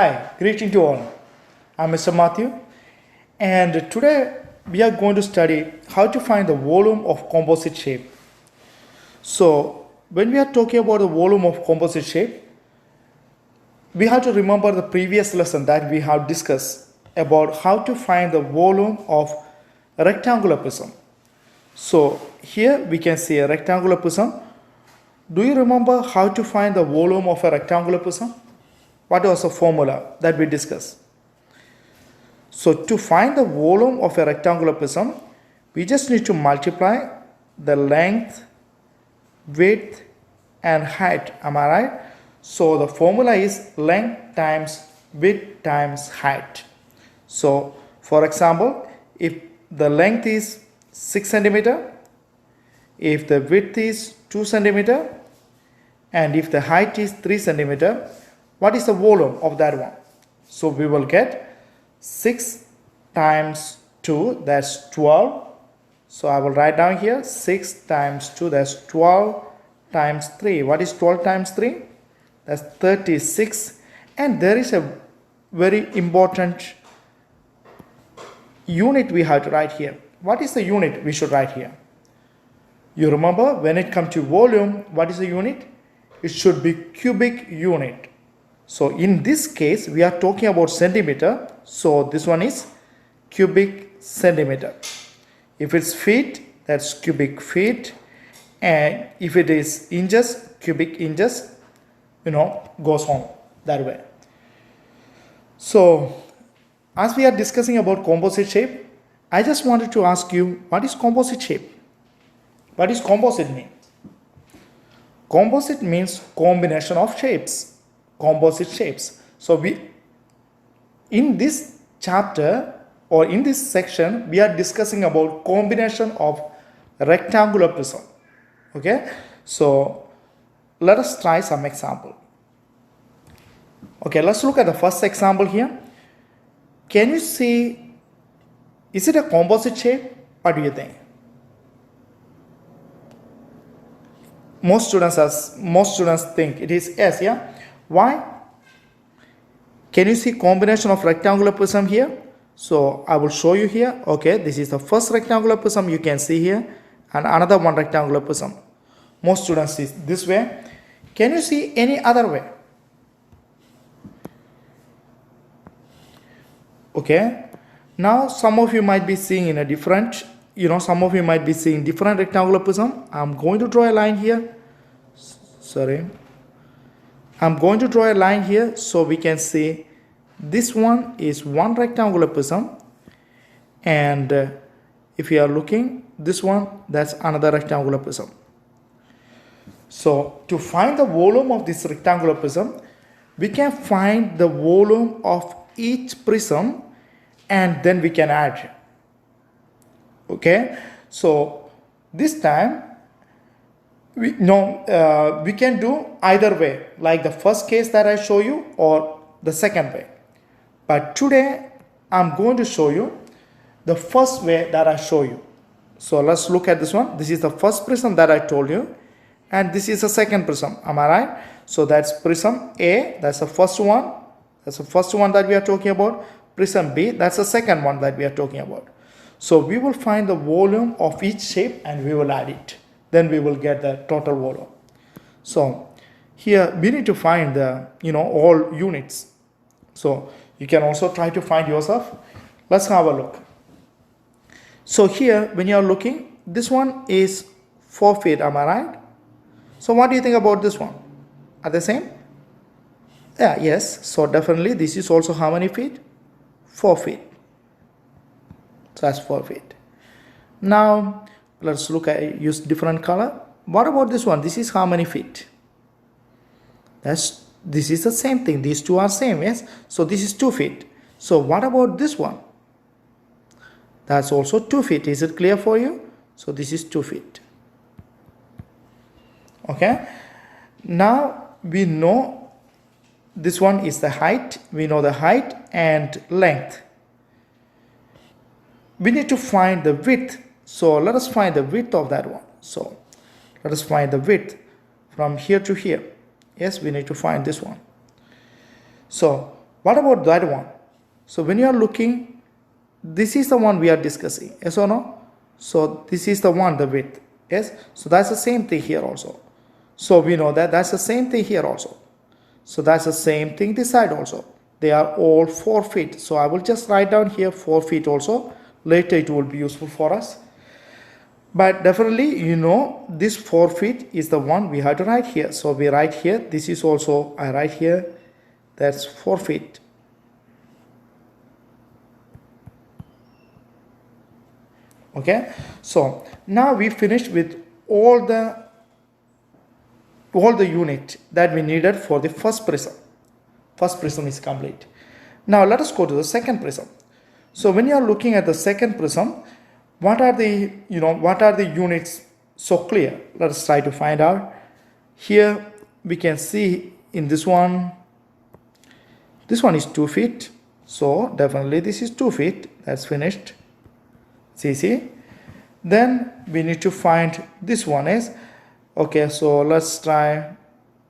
Hi, greeting to all. I'm Mr. Matthew, and today we are going to study how to find the volume of composite shape. So, when we are talking about the volume of composite shape, we have to remember the previous lesson that we have discussed about how to find the volume of a rectangular prism. So, here we can see a rectangular prism. Do you remember how to find the volume of a rectangular prism? What was the formula that we discussed? So to find the volume of a rectangular prism, we just need to multiply the length, width and height. Am I right? So the formula is length times width times height. So for example, if the length is 6 centimeter, if the width is 2 centimeter, and if the height is 3 centimeter, what is the volume of that one? So we will get 6 times 2, that's 12. So I will write down here 6 times 2, that's 12 times 3. What is 12 times 3? That's 36. And there is a very important unit we have to write here. What is the unit we should write here? You remember when it comes to volume, what is the unit? It should be cubic unit. So in this case, we are talking about centimeter. So this one is cubic centimeter. If it's feet, that's cubic feet. And if it is inches, cubic inches, goes on that way. So as we are discussing about composite shape, I just wanted to ask you, what is composite shape? What does composite mean? Composite means combination of shapes, composite shapes. So in this chapter or in this section, we are discussing about combination of rectangular prism. Okay, so let us try some example. Okay, let's look at the first example here. Can you see, is it a composite shape? What do you think? Most students think it is yes, yeah? Why? Can you see combination of rectangular prism here? So I will show you here. Okay, this is the first rectangular prism you can see here, and another one rectangular prism. Most students see this way. Can you see any other way? Okay, now some of you might be seeing in a different, some of you might be seeing different rectangular prism. I'm going to draw a line here. I'm going to draw a line here so we can see this one is one rectangular prism, and if you are looking this one, that's another rectangular prism. So to find the volume of this rectangular prism, we can find the volume of each prism and then we can add. Okay, so this time we can do either way, like the first case that I show you or the second way. But today I'm going to show you the first way that I show you. So let's look at this one. This is the first prism that I told you, and this is the second prism. Am I right? So that's prism A, that's the first one. That's the first one that we are talking about. Prism B, that's the second one that we are talking about. So we will find the volume of each shape and we will add it. Then we will get the total volume. So here we need to find the all units. So you can also try to find yourself. Let's have a look. So here when you are looking, this one is 4 feet. Am I right? So what do you think about this one? Are they same? Yeah, yes. So definitely this is also how many feet? 4 feet. So that's 4 feet. Now let's look at use different color. What about this one? This is how many feet? This is the same thing. These two are same, yes? So this is 2 feet. So what about this one? That's also 2 feet. Is it clear for you? So this is 2 feet. Okay. Now we know this one is the height. We know the height and length. We need to find the width. So let us find the width of that one. So let us find the width from here to here. Yes, we need to find this one. So What about that one? So when you are looking, this is the one we are discussing, yes or no? So this is the one, the width, yes? So that's the same thing here also. So we know that that's the same thing here also. So that's the same thing this side also. They are all 4 feet. So I will just write down here 4 feet also. Later it will be useful for us. But definitely, you know, this 4 feet is the one we have to write here. So we write here, this is also, I write here, that's 4 feet. Okay, so now we finished with all the unit that we needed for the first prism. First prism is complete. Now let us go to the second prism. So when you are looking at the second prism, what are the units so clear? Let us try to find out. Here we can see in this one is 2 feet. So definitely this is 2 feet. That's finished. See. Then we need to find this one is, okay, so let's try,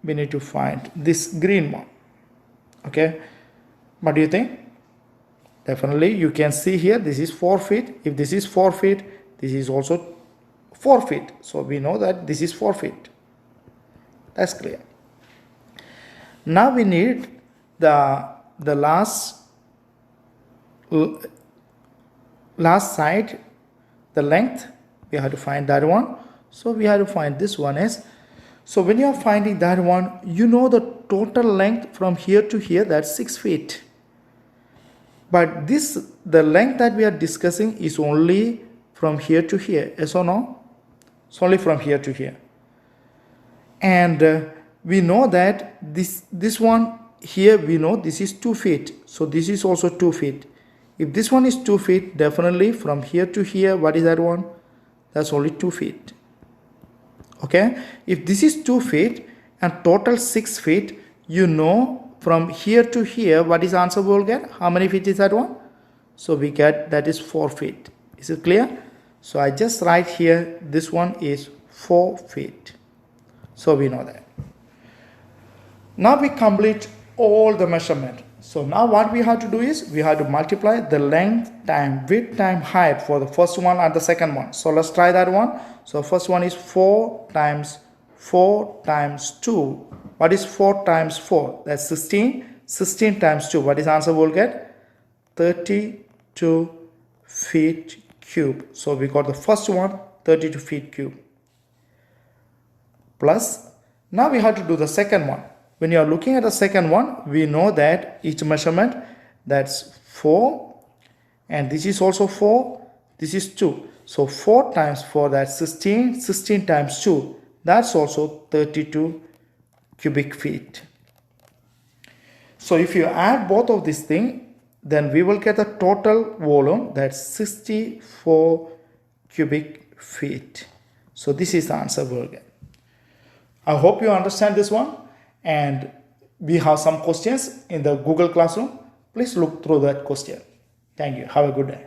we need to find this green one. Okay, what do you think? Definitely you can see here this is 4 feet. If this is 4 feet, this is also 4 feet. So we know that this is 4 feet. That's clear. Now we need the last side, the length. We have to find that one. So we have to find this one is, so when you are finding that one, you know the total length from here to here, that's 6 feet. But the length that we are discussing is only from here to here, yes or no? It's only from here to here. And we know that this one here, we know this is 2 feet. So this is also 2 feet. If this one is 2 feet, definitely from here to here, what is that one? That's only 2 feet. Okay, if this is 2 feet and total 6 feet, you know from here to here, what is the answer we will get? How many feet is that one? So we get that is 4 feet. Is it clear? So I just write here, this one is 4 feet. So we know that. Now we complete all the measurement. So now what we have to do is, we have to multiply the length time width time height for the first one and the second one. So let's try that one. So first one is 4 times 4 times 2. What is 4 times 4? That's 16. 16 times 2. What is the answer we'll get? 32 feet cube. So we got the first one, 32 feet cube. Plus, now we have to do the second one. When you are looking at the second one, we know that each measurement, that's 4. And this is also 4. This is 2. So 4 times 4, that's 16. 16 times 2, that's also 32 cubic feet. So if you add both of these things, then we will get the total volume, that's 64 cubic feet. So this is the answer we'll get. I hope you understand this one, and we have some questions in the Google Classroom. Please look through that question. Thank you. Have a good day.